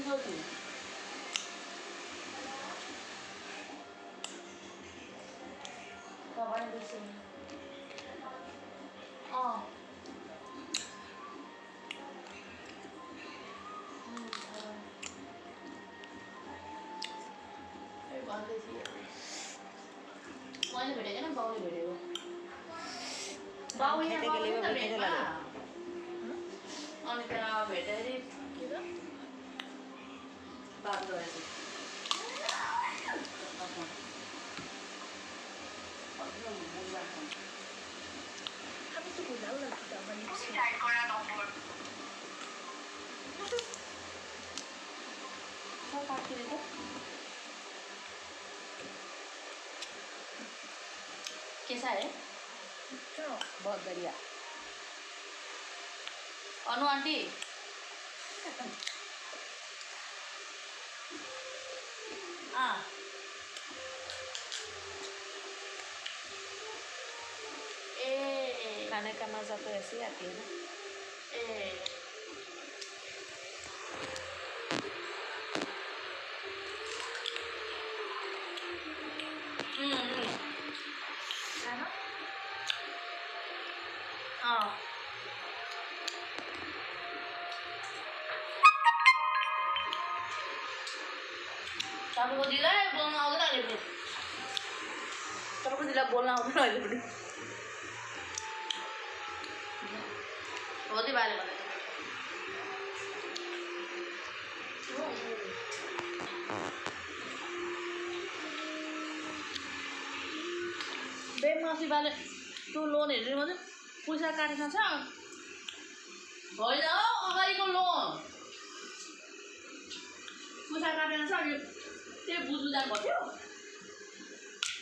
Turkey. Come on, listen. Oh. मैले भेटेको न बाउले भेटेको बाउ यहाँ अनि त्यहाँ भेटेरी बात गरेको कैसा है? बहुत बढ़िया। अनु आंटी हाँ खाने का मजा तो ऐसे ही आती है ना। हाँ तपाईँको दिदीलाई बोल्न आउँदैन अहिले पनि तपाईँको दिदीलाई बोल्न आउँदैन अहिले पनि हो त्यो बारे भने बेमासी बाले त्यो लोन हेरेर मात्रै पैसा काटेको छ होइन अगाडिको लोन पैसा काटेको छ अनि त्यही बुझ्नु जानु पर्थ्यो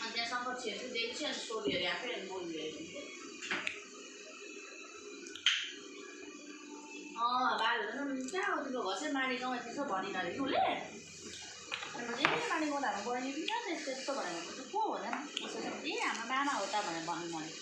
अनि त्यहाँ सफर छेर्छु देख्छु अनि स्टोरीहरू आफै अनि बोलिदिएको बालहरू कहाँ हो तिम्रो घर चाहिँ माडी गाउँ यस्तो भनिन अरे कि उसले माडी गाउँ हाम्रो बहिनी पनि कहाँ यस्तो यस्तो भनेको को होला नि उसो ए हाम्रो मामा हो त भनेर भन्नु मैले